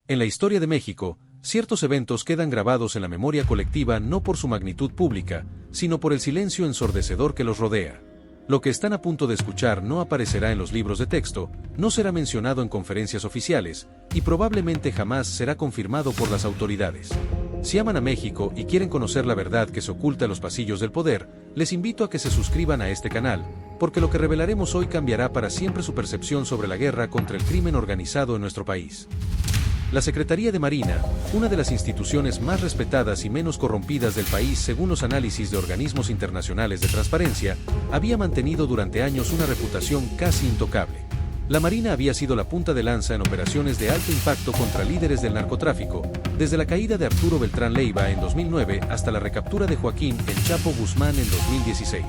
En la historia de México, ciertos eventos quedan grabados en la memoria colectiva no por su magnitud pública, sino por el silencio ensordecedor que los rodea. Lo que están a punto de escuchar no aparecerá en los libros de texto, no será mencionado en conferencias oficiales, y probablemente jamás será confirmado por las autoridades. Si aman a México y quieren conocer la verdad que se oculta en los pasillos del poder, les invito a que se suscriban a este canal, porque lo que revelaremos hoy cambiará para siempre su percepción sobre la guerra contra el crimen organizado en nuestro país. La Secretaría de Marina, una de las instituciones más respetadas y menos corrompidas del país según los análisis de organismos internacionales de transparencia, había mantenido durante años una reputación casi intocable. La Marina había sido la punta de lanza en operaciones de alto impacto contra líderes del narcotráfico, desde la caída de Arturo Beltrán Leiva en 2009 hasta la recaptura de Joaquín El Chapo Guzmán en 2016.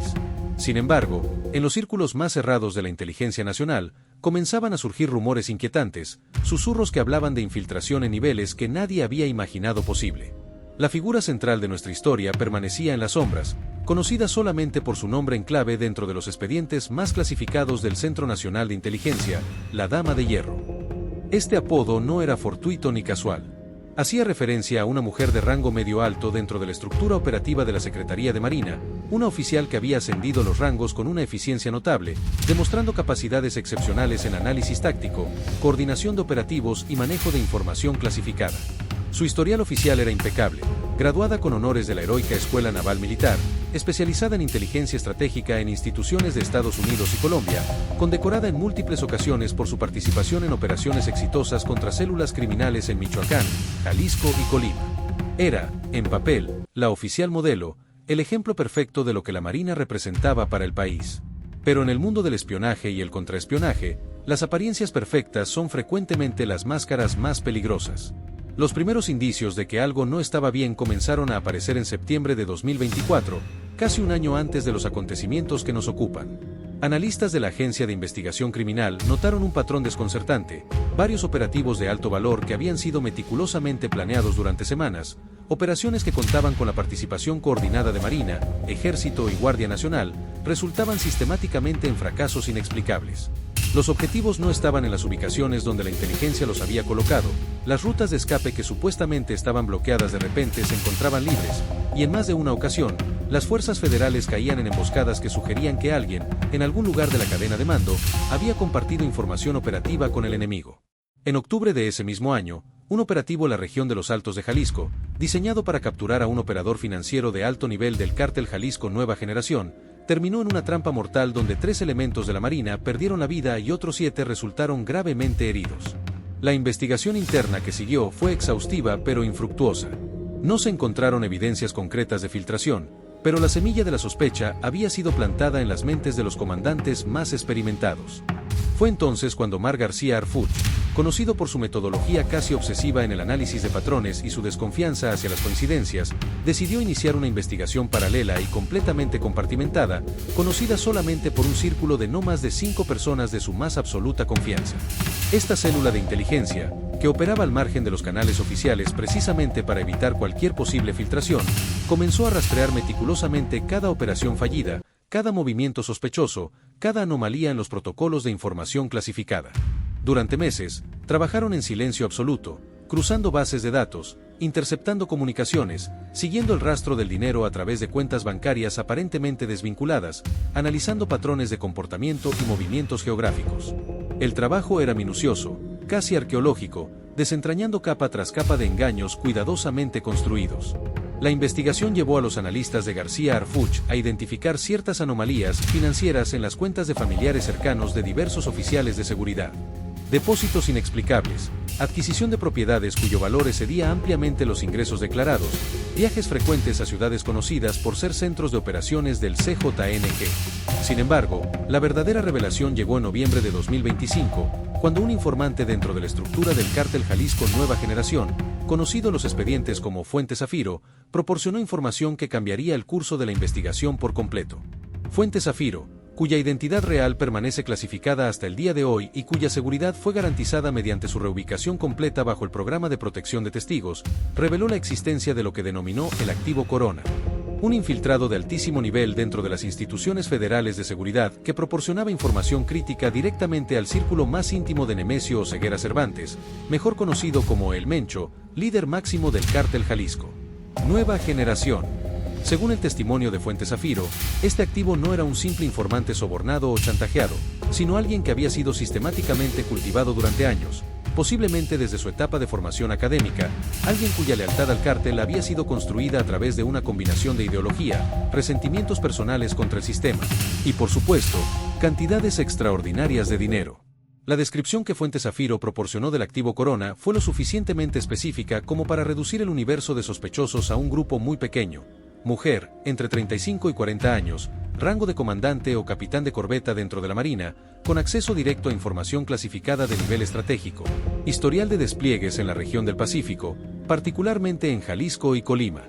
Sin embargo, en los círculos más cerrados de la inteligencia nacional, comenzaban a surgir rumores inquietantes, susurros que hablaban de infiltración en niveles que nadie había imaginado posible. La figura central de nuestra historia permanecía en las sombras, conocida solamente por su nombre en clave dentro de los expedientes más clasificados del Centro Nacional de Inteligencia, la Dama de Hierro. Este apodo no era fortuito ni casual. Hacía referencia a una mujer de rango medio alto dentro de la estructura operativa de la Secretaría de Marina, una oficial que había ascendido los rangos con una eficiencia notable, demostrando capacidades excepcionales en análisis táctico, coordinación de operativos y manejo de información clasificada. Su historial oficial era impecable, graduada con honores de la heroica Escuela Naval Militar, especializada en inteligencia estratégica en instituciones de Estados Unidos y Colombia, condecorada en múltiples ocasiones por su participación en operaciones exitosas contra células criminales en Michoacán, Jalisco y Colima. Era, en papel, la oficial modelo, el ejemplo perfecto de lo que la Marina representaba para el país. Pero en el mundo del espionaje y el contraespionaje, las apariencias perfectas son frecuentemente las máscaras más peligrosas. Los primeros indicios de que algo no estaba bien comenzaron a aparecer en septiembre de 2024, casi un año antes de los acontecimientos que nos ocupan. Analistas de la Agencia de Investigación Criminal notaron un patrón desconcertante, varios operativos de alto valor que habían sido meticulosamente planeados durante semanas, operaciones que contaban con la participación coordinada de Marina, Ejército y Guardia Nacional, resultaban sistemáticamente en fracasos inexplicables. Los objetivos no estaban en las ubicaciones donde la inteligencia los había colocado, las rutas de escape que supuestamente estaban bloqueadas de repente se encontraban libres, y en más de una ocasión, las fuerzas federales caían en emboscadas que sugerían que alguien, en algún lugar de la cadena de mando, había compartido información operativa con el enemigo. En octubre de ese mismo año, un operativo en la región de los Altos de Jalisco, diseñado para capturar a un operador financiero de alto nivel del cártel Jalisco Nueva Generación, terminó en una trampa mortal donde 3 elementos de la Marina perdieron la vida y otros 7 resultaron gravemente heridos. La investigación interna que siguió fue exhaustiva pero infructuosa. No se encontraron evidencias concretas de filtración, pero la semilla de la sospecha había sido plantada en las mentes de los comandantes más experimentados. Fue entonces cuando Mar García Harfuch, conocido por su metodología casi obsesiva en el análisis de patrones y su desconfianza hacia las coincidencias, decidió iniciar una investigación paralela y completamente compartimentada, conocida solamente por un círculo de no más de 5 personas de su más absoluta confianza. Esta célula de inteligencia, que operaba al margen de los canales oficiales precisamente para evitar cualquier posible filtración, comenzó a rastrear meticulosamente cada operación fallida, cada movimiento sospechoso, cada anomalía en los protocolos de información clasificada. Durante meses, trabajaron en silencio absoluto, cruzando bases de datos, interceptando comunicaciones, siguiendo el rastro del dinero a través de cuentas bancarias aparentemente desvinculadas, analizando patrones de comportamiento y movimientos geográficos. El trabajo era minucioso, casi arqueológico, desentrañando capa tras capa de engaños cuidadosamente construidos. La investigación llevó a los analistas de García Harfuch a identificar ciertas anomalías financieras en las cuentas de familiares cercanos de diversos oficiales de seguridad. Depósitos inexplicables, adquisición de propiedades cuyo valor excedía ampliamente los ingresos declarados, viajes frecuentes a ciudades conocidas por ser centros de operaciones del CJNG. Sin embargo, la verdadera revelación llegó en noviembre de 2025, cuando un informante dentro de la estructura del cártel Jalisco Nueva Generación, conocido en los expedientes como Fuente Zafiro, proporcionó información que cambiaría el curso de la investigación por completo. Fuente Zafiro, cuya identidad real permanece clasificada hasta el día de hoy y cuya seguridad fue garantizada mediante su reubicación completa bajo el programa de protección de testigos, reveló la existencia de lo que denominó el activo Corona. un infiltrado de altísimo nivel dentro de las instituciones federales de seguridad que proporcionaba información crítica directamente al círculo más íntimo de Nemesio Oseguera Cervantes, mejor conocido como El Mencho, líder máximo del Cártel Jalisco. Nueva generación. Según el testimonio de Fuente Zafiro, este activo no era un simple informante sobornado o chantajeado, sino alguien que había sido sistemáticamente cultivado durante años, posiblemente desde su etapa de formación académica, alguien cuya lealtad al cártel había sido construida a través de una combinación de ideología, resentimientos personales contra el sistema, y por supuesto, cantidades extraordinarias de dinero. La descripción que Fuente Zafiro proporcionó del activo Corona fue lo suficientemente específica como para reducir el universo de sospechosos a un grupo muy pequeño. Mujer, entre 35 y 40 años, rango de comandante o capitán de corbeta dentro de la Marina, con acceso directo a información clasificada de nivel estratégico, historial de despliegues en la región del Pacífico, particularmente en Jalisco y Colima.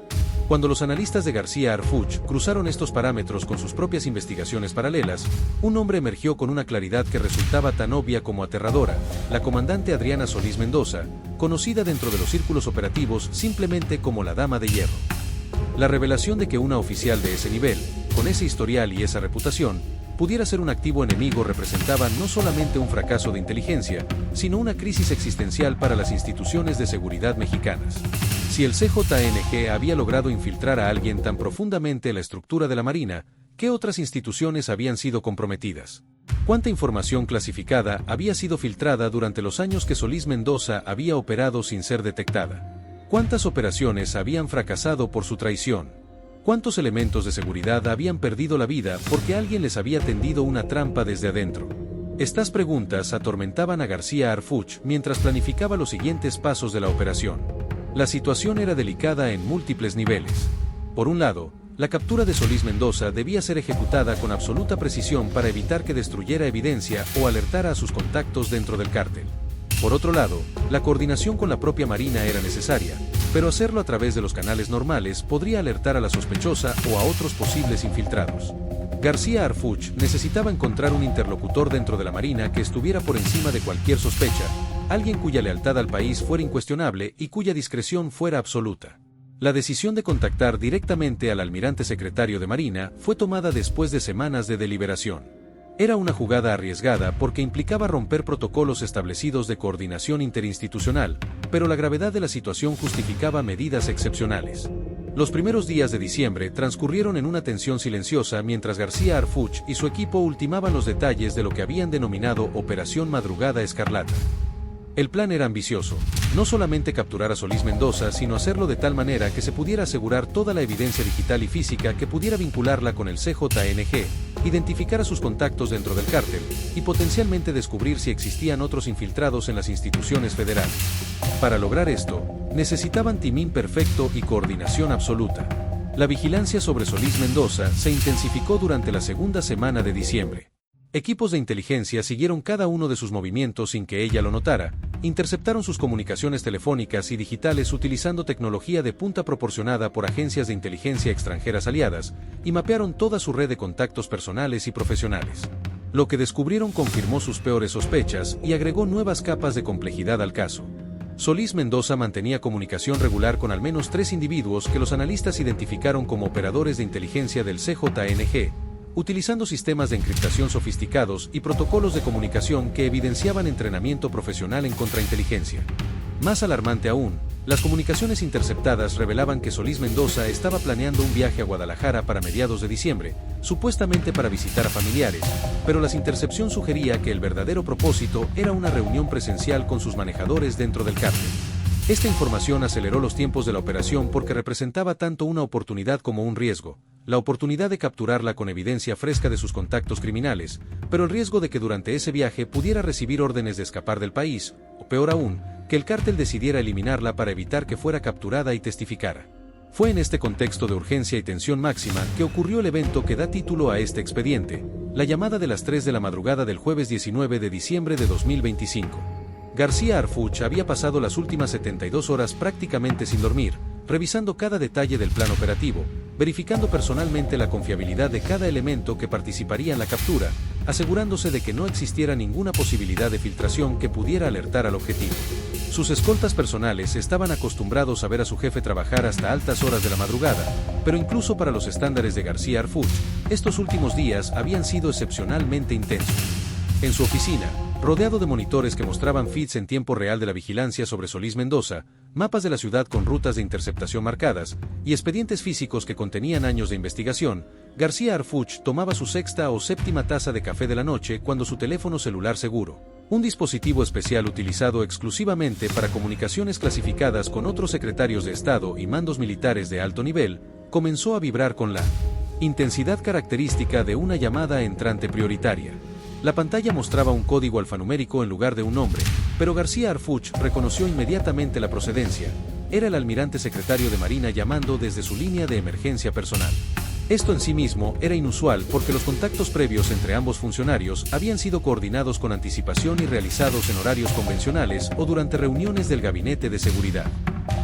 Cuando los analistas de García Harfuch cruzaron estos parámetros con sus propias investigaciones paralelas, un nombre emergió con una claridad que resultaba tan obvia como aterradora: la comandante Adriana Solís Mendoza, conocida dentro de los círculos operativos simplemente como la Dama de Hierro. La revelación de que una oficial de ese nivel, con ese historial y esa reputación, pudiera ser un activo enemigo representaba no solamente un fracaso de inteligencia, sino una crisis existencial para las instituciones de seguridad mexicanas. Si el CJNG había logrado infiltrar a alguien tan profundamente en la estructura de la Marina, ¿qué otras instituciones habían sido comprometidas? ¿Cuánta información clasificada había sido filtrada durante los años que Solís Mendoza había operado sin ser detectada? ¿Cuántas operaciones habían fracasado por su traición? ¿Cuántos elementos de seguridad habían perdido la vida porque alguien les había tendido una trampa desde adentro? Estas preguntas atormentaban a García Harfuch mientras planificaba los siguientes pasos de la operación. La situación era delicada en múltiples niveles. Por un lado, la captura de Solís Mendoza debía ser ejecutada con absoluta precisión para evitar que destruyera evidencia o alertara a sus contactos dentro del cártel. Por otro lado, la coordinación con la propia Marina era necesaria, pero hacerlo a través de los canales normales podría alertar a la sospechosa o a otros posibles infiltrados. García Harfuch necesitaba encontrar un interlocutor dentro de la Marina que estuviera por encima de cualquier sospecha, alguien cuya lealtad al país fuera incuestionable y cuya discreción fuera absoluta. La decisión de contactar directamente al almirante secretario de Marina fue tomada después de semanas de deliberación. Era una jugada arriesgada porque implicaba romper protocolos establecidos de coordinación interinstitucional, pero la gravedad de la situación justificaba medidas excepcionales. Los primeros días de diciembre transcurrieron en una tensión silenciosa mientras García Harfuch y su equipo ultimaban los detalles de lo que habían denominado Operación Madrugada Escarlata. El plan era ambicioso, no solamente capturar a Solís Mendoza, sino hacerlo de tal manera que se pudiera asegurar toda la evidencia digital y física que pudiera vincularla con el CJNG, identificar a sus contactos dentro del cártel, y potencialmente descubrir si existían otros infiltrados en las instituciones federales. Para lograr esto, necesitaban timing perfecto y coordinación absoluta. La vigilancia sobre Solís Mendoza se intensificó durante la segunda semana de diciembre. Equipos de inteligencia siguieron cada uno de sus movimientos sin que ella lo notara, interceptaron sus comunicaciones telefónicas y digitales utilizando tecnología de punta proporcionada por agencias de inteligencia extranjeras aliadas, y mapearon toda su red de contactos personales y profesionales. Lo que descubrieron confirmó sus peores sospechas y agregó nuevas capas de complejidad al caso. Solís Mendoza mantenía comunicación regular con al menos 3 individuos que los analistas identificaron como operadores de inteligencia del CJNG, utilizando sistemas de encriptación sofisticados y protocolos de comunicación que evidenciaban entrenamiento profesional en contrainteligencia. Más alarmante aún, las comunicaciones interceptadas revelaban que Solís Mendoza estaba planeando un viaje a Guadalajara para mediados de diciembre, supuestamente para visitar a familiares, pero la intercepción sugería que el verdadero propósito era una reunión presencial con sus manejadores dentro del cártel. Esta información aceleró los tiempos de la operación porque representaba tanto una oportunidad como un riesgo. La oportunidad de capturarla con evidencia fresca de sus contactos criminales, pero el riesgo de que durante ese viaje pudiera recibir órdenes de escapar del país, o peor aún, que el cártel decidiera eliminarla para evitar que fuera capturada y testificara. Fue en este contexto de urgencia y tensión máxima que ocurrió el evento que da título a este expediente, la llamada de las 3 de la madrugada del jueves 19 de diciembre de 2025. García Harfuch había pasado las últimas 72 horas prácticamente sin dormir, revisando cada detalle del plan operativo, verificando personalmente la confiabilidad de cada elemento que participaría en la captura, asegurándose de que no existiera ninguna posibilidad de filtración que pudiera alertar al objetivo. Sus escoltas personales estaban acostumbrados a ver a su jefe trabajar hasta altas horas de la madrugada, pero incluso para los estándares de García Harfuch, estos últimos días habían sido excepcionalmente intensos. En su oficina, rodeado de monitores que mostraban feeds en tiempo real de la vigilancia sobre Solís Mendoza, mapas de la ciudad con rutas de interceptación marcadas, y expedientes físicos que contenían años de investigación, García Harfuch tomaba su sexta o séptima taza de café de la noche cuando su teléfono celular seguro, un dispositivo especial utilizado exclusivamente para comunicaciones clasificadas con otros secretarios de Estado y mandos militares de alto nivel, comenzó a vibrar con la intensidad característica de una llamada entrante prioritaria. La pantalla mostraba un código alfanumérico en lugar de un nombre, pero García Harfuch reconoció inmediatamente la procedencia. Era el almirante secretario de Marina llamando desde su línea de emergencia personal. Esto en sí mismo era inusual porque los contactos previos entre ambos funcionarios habían sido coordinados con anticipación y realizados en horarios convencionales o durante reuniones del gabinete de seguridad.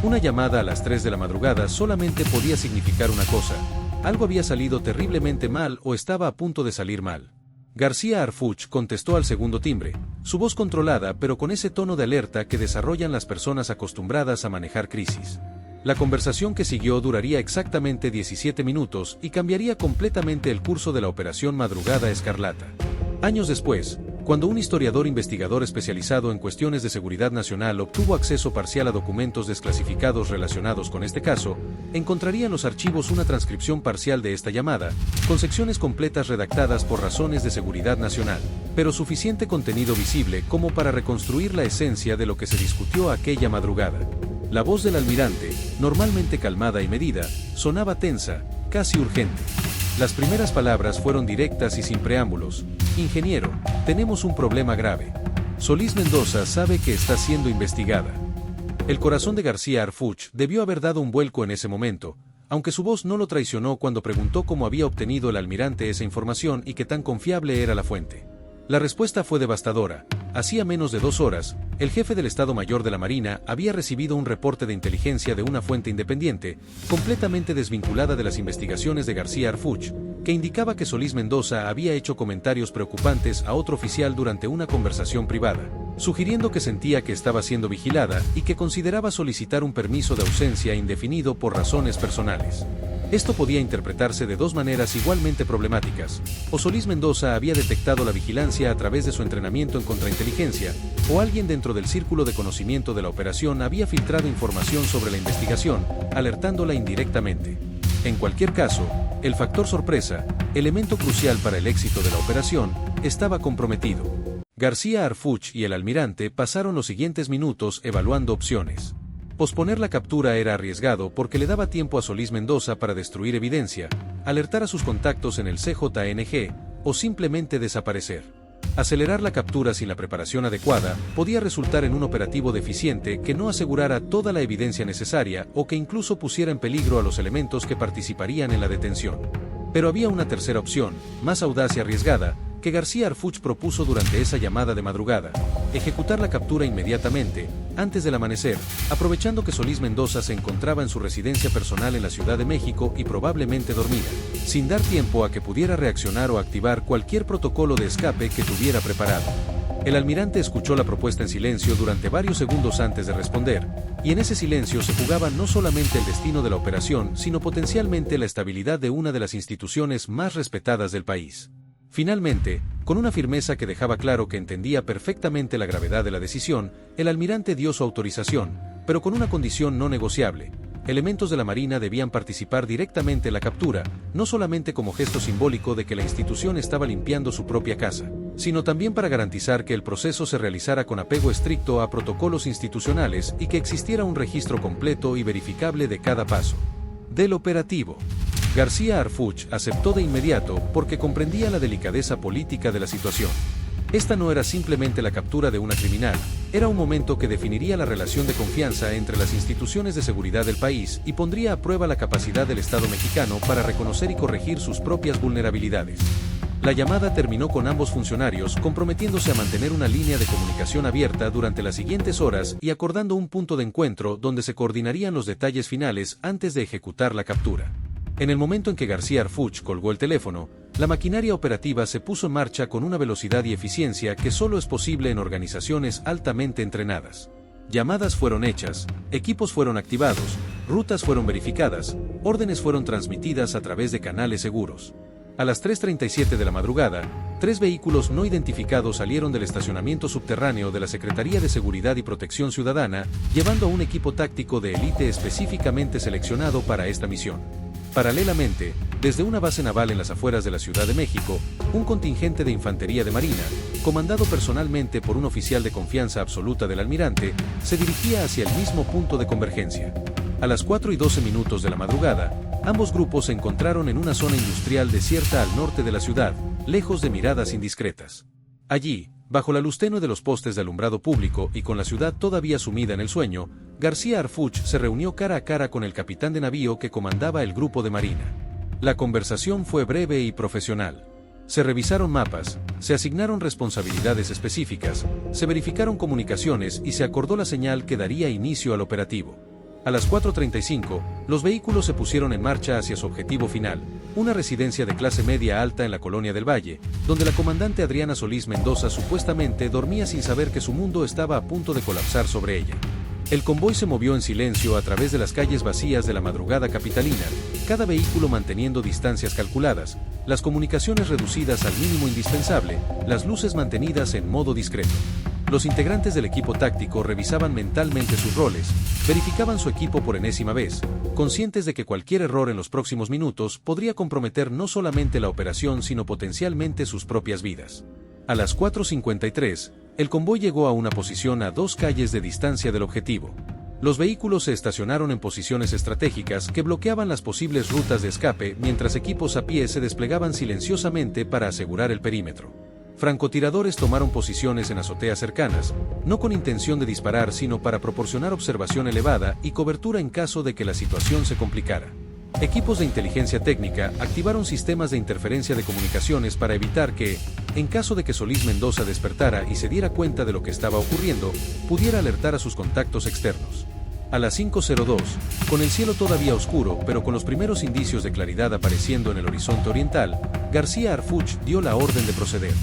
Una llamada a las 3 de la madrugada solamente podía significar una cosa: algo había salido terriblemente mal o estaba a punto de salir mal. García Harfuch contestó al segundo timbre, su voz controlada pero con ese tono de alerta que desarrollan las personas acostumbradas a manejar crisis. La conversación que siguió duraría exactamente 17 minutos y cambiaría completamente el curso de la Operación Madrugada Escarlata. Años después, cuando un historiador investigador especializado en cuestiones de seguridad nacional obtuvo acceso parcial a documentos desclasificados relacionados con este caso, encontraría en los archivos una transcripción parcial de esta llamada, con secciones completas redactadas por razones de seguridad nacional, pero suficiente contenido visible como para reconstruir la esencia de lo que se discutió aquella madrugada. La voz del almirante, normalmente calmada y medida, sonaba tensa, casi urgente. Las primeras palabras fueron directas y sin preámbulos. Ingeniero, tenemos un problema grave. Solís Mendoza sabe que está siendo investigada. El corazón de García Harfuch debió haber dado un vuelco en ese momento, aunque su voz no lo traicionó cuando preguntó cómo había obtenido el almirante esa información y qué tan confiable era la fuente. La respuesta fue devastadora. Hacía menos de 2 horas, el jefe del Estado Mayor de la Marina había recibido un reporte de inteligencia de una fuente independiente, completamente desvinculada de las investigaciones de García Harfuch, que indicaba que Solís Mendoza había hecho comentarios preocupantes a otro oficial durante una conversación privada, sugiriendo que sentía que estaba siendo vigilada y que consideraba solicitar un permiso de ausencia indefinido por razones personales. Esto podía interpretarse de 2 maneras igualmente problemáticas: o Solís Mendoza había detectado la vigilancia a través de su entrenamiento en contrainteligencia, o alguien dentro del círculo de conocimiento de la operación había filtrado información sobre la investigación, alertándola indirectamente. En cualquier caso, el factor sorpresa, elemento crucial para el éxito de la operación, estaba comprometido. García Harfuch y el almirante pasaron los siguientes minutos evaluando opciones. Posponer la captura era arriesgado porque le daba tiempo a Solís Mendoza para destruir evidencia, alertar a sus contactos en el CJNG, o simplemente desaparecer. Acelerar la captura sin la preparación adecuada podía resultar en un operativo deficiente que no asegurara toda la evidencia necesaria o que incluso pusiera en peligro a los elementos que participarían en la detención. Pero había una tercera opción, más audaz y arriesgada, que García Harfuch propuso durante esa llamada de madrugada: ejecutar la captura inmediatamente, antes del amanecer, aprovechando que Solís Mendoza se encontraba en su residencia personal en la Ciudad de México y probablemente dormida, sin dar tiempo a que pudiera reaccionar o activar cualquier protocolo de escape que tuviera preparado. El almirante escuchó la propuesta en silencio durante varios segundos antes de responder, y en ese silencio se jugaba no solamente el destino de la operación, sino potencialmente la estabilidad de una de las instituciones más respetadas del país. Finalmente, con una firmeza que dejaba claro que entendía perfectamente la gravedad de la decisión, el almirante dio su autorización, pero con una condición no negociable: elementos de la Marina debían participar directamente en la captura, no solamente como gesto simbólico de que la institución estaba limpiando su propia casa, sino también para garantizar que el proceso se realizara con apego estricto a protocolos institucionales y que existiera un registro completo y verificable de cada paso del operativo. García Harfuch aceptó de inmediato porque comprendía la delicadeza política de la situación. Esta no era simplemente la captura de una criminal, era un momento que definiría la relación de confianza entre las instituciones de seguridad del país y pondría a prueba la capacidad del Estado mexicano para reconocer y corregir sus propias vulnerabilidades. La llamada terminó con ambos funcionarios comprometiéndose a mantener una línea de comunicación abierta durante las siguientes horas y acordando un punto de encuentro donde se coordinarían los detalles finales antes de ejecutar la captura. En el momento en que García Harfuch colgó el teléfono, la maquinaria operativa se puso en marcha con una velocidad y eficiencia que solo es posible en organizaciones altamente entrenadas. Llamadas fueron hechas, equipos fueron activados, rutas fueron verificadas, órdenes fueron transmitidas a través de canales seguros. A las 3:37 de la madrugada, 3 vehículos no identificados salieron del estacionamiento subterráneo de la Secretaría de Seguridad y Protección Ciudadana, llevando a un equipo táctico de élite específicamente seleccionado para esta misión. Paralelamente, desde una base naval en las afueras de la Ciudad de México, un contingente de infantería de marina, comandado personalmente por un oficial de confianza absoluta del almirante, se dirigía hacia el mismo punto de convergencia. A las 4:12 de la madrugada, ambos grupos se encontraron en una zona industrial desierta al norte de la ciudad, lejos de miradas indiscretas. Allí, bajo la luz tenue de los postes de alumbrado público y con la ciudad todavía sumida en el sueño, García Harfuch se reunió cara a cara con el capitán de navío que comandaba el grupo de marina. La conversación fue breve y profesional. Se revisaron mapas, se asignaron responsabilidades específicas, se verificaron comunicaciones y se acordó la señal que daría inicio al operativo. A las 4:35, los vehículos se pusieron en marcha hacia su objetivo final, una residencia de clase media alta en la Colonia del Valle, donde la comandante Adriana Solís Mendoza supuestamente dormía sin saber que su mundo estaba a punto de colapsar sobre ella. El convoy se movió en silencio a través de las calles vacías de la madrugada capitalina, cada vehículo manteniendo distancias calculadas, las comunicaciones reducidas al mínimo indispensable, las luces mantenidas en modo discreto. Los integrantes del equipo táctico revisaban mentalmente sus roles, verificaban su equipo por enésima vez, conscientes de que cualquier error en los próximos minutos podría comprometer no solamente la operación sino potencialmente sus propias vidas. A las 4:53, el convoy llegó a una posición a 2 calles de distancia del objetivo. Los vehículos se estacionaron en posiciones estratégicas que bloqueaban las posibles rutas de escape mientras equipos a pie se desplegaban silenciosamente para asegurar el perímetro. Francotiradores tomaron posiciones en azoteas cercanas, no con intención de disparar sino para proporcionar observación elevada y cobertura en caso de que la situación se complicara. Equipos de inteligencia técnica activaron sistemas de interferencia de comunicaciones para evitar que, en caso de que Solís Mendoza despertara y se diera cuenta de lo que estaba ocurriendo, pudiera alertar a sus contactos externos. A las 5:02, con el cielo todavía oscuro pero con los primeros indicios de claridad apareciendo en el horizonte oriental, García Harfuch dio la orden de proceder.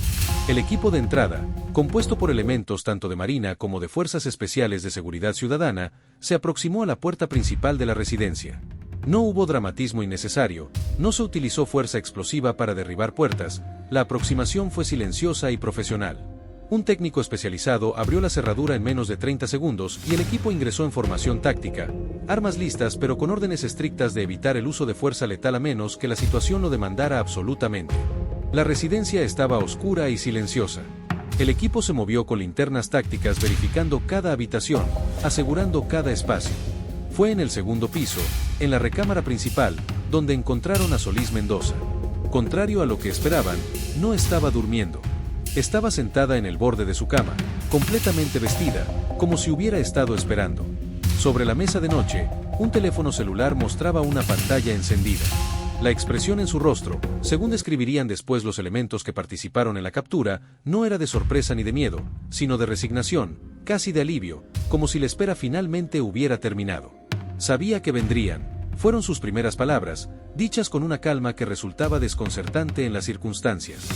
El equipo de entrada, compuesto por elementos tanto de Marina como de Fuerzas Especiales de Seguridad Ciudadana, se aproximó a la puerta principal de la residencia. No hubo dramatismo innecesario, no se utilizó fuerza explosiva para derribar puertas, la aproximación fue silenciosa y profesional. Un técnico especializado abrió la cerradura en menos de 30 segundos y el equipo ingresó en formación táctica, armas listas pero con órdenes estrictas de evitar el uso de fuerza letal a menos que la situación lo demandara absolutamente. La residencia estaba oscura y silenciosa. El equipo se movió con linternas tácticas verificando cada habitación, asegurando cada espacio. Fue en el segundo piso, en la recámara principal, donde encontraron a Solís Mendoza. Contrario a lo que esperaban, no estaba durmiendo. Estaba sentada en el borde de su cama, completamente vestida, como si hubiera estado esperando. Sobre la mesa de noche, un teléfono celular mostraba una pantalla encendida. La expresión en su rostro, según describirían después los elementos que participaron en la captura, no era de sorpresa ni de miedo, sino de resignación, casi de alivio, como si la espera finalmente hubiera terminado. Sabía que vendrían. Fueron sus primeras palabras, dichas con una calma que resultaba desconcertante en las circunstancias.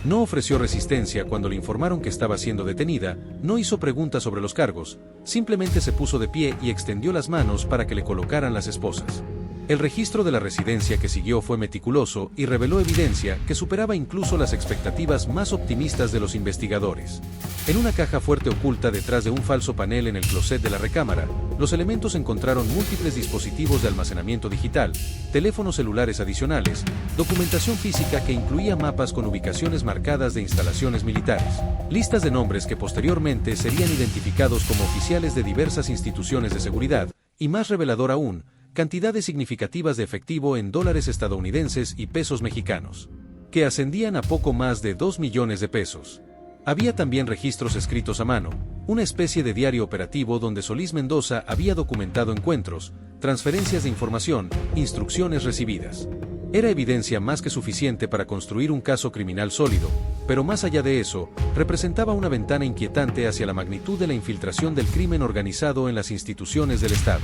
No ofreció resistencia cuando le informaron que estaba siendo detenida, no hizo preguntas sobre los cargos, simplemente se puso de pie y extendió las manos para que le colocaran las esposas. El registro de la residencia que siguió fue meticuloso y reveló evidencia que superaba incluso las expectativas más optimistas de los investigadores. En una caja fuerte oculta detrás de un falso panel en el closet de la recámara, los elementos encontraron múltiples dispositivos de almacenamiento digital, teléfonos celulares adicionales, documentación física que incluía mapas con ubicaciones marcadas de instalaciones militares, listas de nombres que posteriormente serían identificados como oficiales de diversas instituciones de seguridad, y más revelador aún, cantidades significativas de efectivo en dólares estadounidenses y pesos mexicanos, que ascendían a poco más de 2 millones de pesos. Había también registros escritos a mano, una especie de diario operativo donde Solís Mendoza había documentado encuentros, transferencias de información, instrucciones recibidas. Era evidencia más que suficiente para construir un caso criminal sólido, pero más allá de eso, representaba una ventana inquietante hacia la magnitud de la infiltración del crimen organizado en las instituciones del Estado.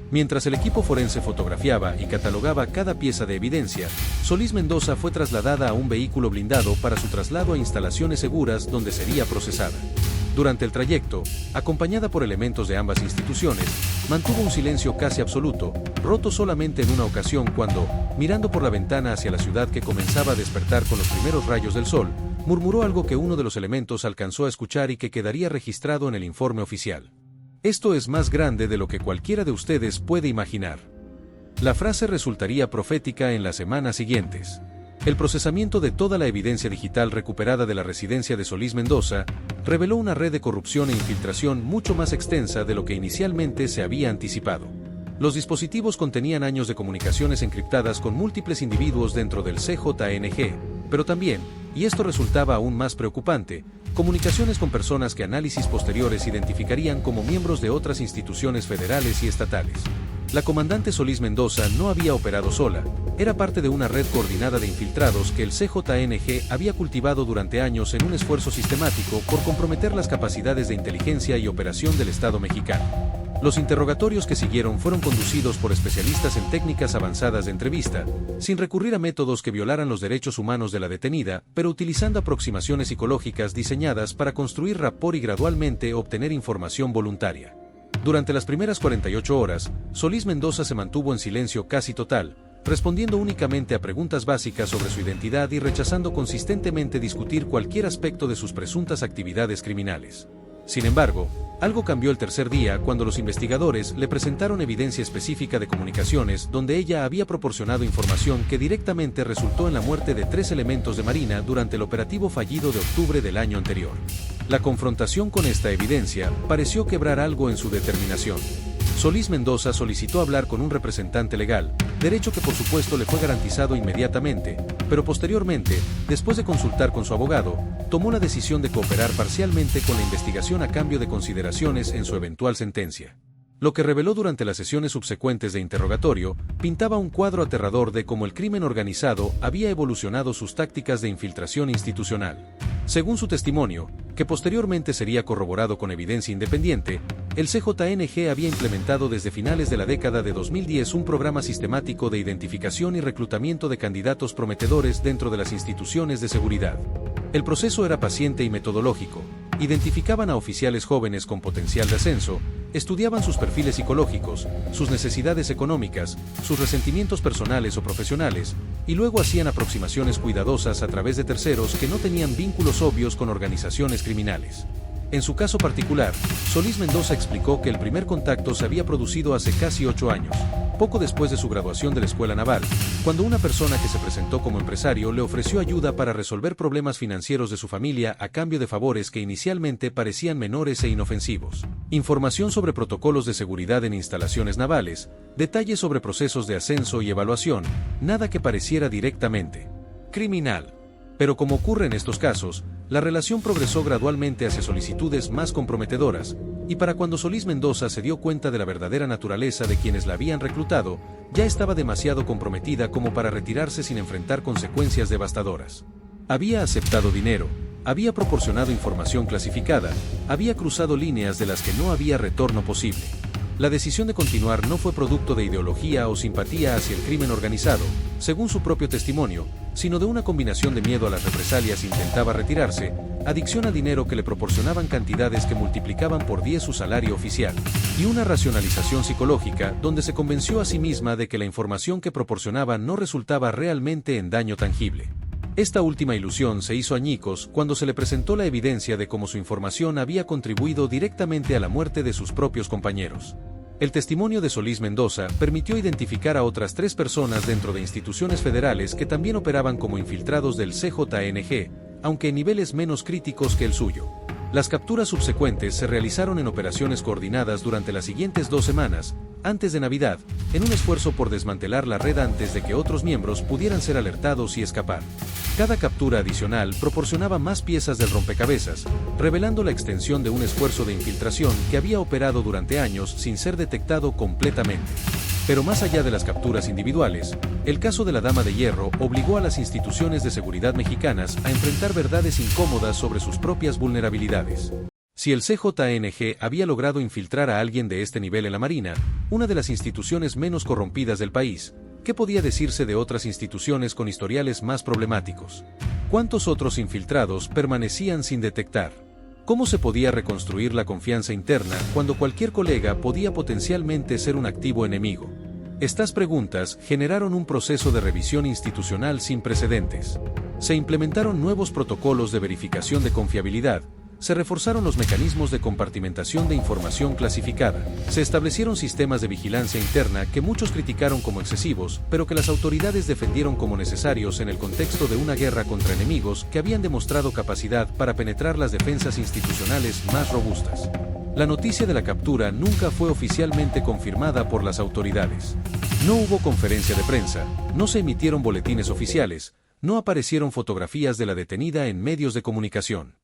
Mientras el equipo forense fotografiaba y catalogaba cada pieza de evidencia, Solís Mendoza fue trasladada a un vehículo blindado para su traslado a instalaciones seguras donde sería procesada. Durante el trayecto, acompañada por elementos de ambas instituciones, mantuvo un silencio casi absoluto, roto solamente en una ocasión cuando, mirando por la ventana hacia la ciudad que comenzaba a despertar con los primeros rayos del sol, murmuró algo que uno de los elementos alcanzó a escuchar y que quedaría registrado en el informe oficial. Esto es más grande de lo que cualquiera de ustedes puede imaginar. La frase resultaría profética en las semanas siguientes. El procesamiento de toda la evidencia digital recuperada de la residencia de Solís Mendoza reveló una red de corrupción e infiltración mucho más extensa de lo que inicialmente se había anticipado. Los dispositivos contenían años de comunicaciones encriptadas con múltiples individuos dentro del CJNG, pero también, y esto resultaba aún más preocupante, comunicaciones con personas que análisis posteriores identificarían como miembros de otras instituciones federales y estatales. La comandante Solís Mendoza no había operado sola, era parte de una red coordinada de infiltrados que el CJNG había cultivado durante años en un esfuerzo sistemático por comprometer las capacidades de inteligencia y operación del Estado mexicano. Los interrogatorios que siguieron fueron conducidos por especialistas en técnicas avanzadas de entrevista, sin recurrir a métodos que violaran los derechos humanos de la detenida, pero utilizando aproximaciones psicológicas diseñadas para construir rapport y gradualmente obtener información voluntaria. Durante las primeras 48 horas, Solís Mendoza se mantuvo en silencio casi total, respondiendo únicamente a preguntas básicas sobre su identidad y rechazando consistentemente discutir cualquier aspecto de sus presuntas actividades criminales. Sin embargo, algo cambió el tercer día cuando los investigadores le presentaron evidencia específica de comunicaciones donde ella había proporcionado información que directamente resultó en la muerte de 3 elementos de Marina durante el operativo fallido de octubre del año anterior. La confrontación con esta evidencia pareció quebrar algo en su determinación. Solís Mendoza solicitó hablar con un representante legal, derecho que por supuesto le fue garantizado inmediatamente, pero posteriormente, después de consultar con su abogado, tomó la decisión de cooperar parcialmente con la investigación a cambio de consideraciones en su eventual sentencia. Lo que reveló durante las sesiones subsecuentes de interrogatorio, pintaba un cuadro aterrador de cómo el crimen organizado había evolucionado sus tácticas de infiltración institucional. Según su testimonio, que posteriormente sería corroborado con evidencia independiente, el CJNG había implementado desde finales de la década de 2010 un programa sistemático de identificación y reclutamiento de candidatos prometedores dentro de las instituciones de seguridad. El proceso era paciente y metodológico. Identificaban a oficiales jóvenes con potencial de ascenso, estudiaban sus perfiles psicológicos, sus necesidades económicas, sus resentimientos personales o profesionales, y luego hacían aproximaciones cuidadosas a través de terceros que no tenían vínculos obvios con organizaciones criminales. En su caso particular, Solís Mendoza explicó que el primer contacto se había producido hace casi 8 años, poco después de su graduación de la Escuela Naval, cuando una persona que se presentó como empresario le ofreció ayuda para resolver problemas financieros de su familia a cambio de favores que inicialmente parecían menores e inofensivos. Información sobre protocolos de seguridad en instalaciones navales, detalles sobre procesos de ascenso y evaluación, nada que pareciera directamente criminal. Pero como ocurre en estos casos, la relación progresó gradualmente hacia solicitudes más comprometedoras, y para cuando Solís Mendoza se dio cuenta de la verdadera naturaleza de quienes la habían reclutado, ya estaba demasiado comprometida como para retirarse sin enfrentar consecuencias devastadoras. Había aceptado dinero, había proporcionado información clasificada, había cruzado líneas de las que no había retorno posible. La decisión de continuar no fue producto de ideología o simpatía hacia el crimen organizado, según su propio testimonio, sino de una combinación de miedo a las represalias. Intentaba retirarse, adicción al dinero que le proporcionaban cantidades que multiplicaban por 10 su salario oficial, y una racionalización psicológica donde se convenció a sí misma de que la información que proporcionaba no resultaba realmente en daño tangible. Esta última ilusión se hizo añicos cuando se le presentó la evidencia de cómo su información había contribuido directamente a la muerte de sus propios compañeros. El testimonio de Solís Mendoza permitió identificar a otras 3 personas dentro de instituciones federales que también operaban como infiltrados del CJNG, aunque en niveles menos críticos que el suyo. Las capturas subsecuentes se realizaron en operaciones coordinadas durante las siguientes 2 semanas, antes de Navidad, en un esfuerzo por desmantelar la red antes de que otros miembros pudieran ser alertados y escapar. Cada captura adicional proporcionaba más piezas del rompecabezas, revelando la extensión de un esfuerzo de infiltración que había operado durante años sin ser detectado completamente. Pero más allá de las capturas individuales, el caso de la Dama de Hierro obligó a las instituciones de seguridad mexicanas a enfrentar verdades incómodas sobre sus propias vulnerabilidades. Si el CJNG había logrado infiltrar a alguien de este nivel en la Marina, una de las instituciones menos corrompidas del país, ¿qué podía decirse de otras instituciones con historiales más problemáticos? ¿Cuántos otros infiltrados permanecían sin detectar? ¿Cómo se podía reconstruir la confianza interna cuando cualquier colega podía potencialmente ser un activo enemigo? Estas preguntas generaron un proceso de revisión institucional sin precedentes. Se implementaron nuevos protocolos de verificación de confiabilidad, se reforzaron los mecanismos de compartimentación de información clasificada, se establecieron sistemas de vigilancia interna que muchos criticaron como excesivos, pero que las autoridades defendieron como necesarios en el contexto de una guerra contra enemigos que habían demostrado capacidad para penetrar las defensas institucionales más robustas. La noticia de la captura nunca fue oficialmente confirmada por las autoridades. No hubo conferencia de prensa, no se emitieron boletines oficiales, no aparecieron fotografías de la detenida en medios de comunicación.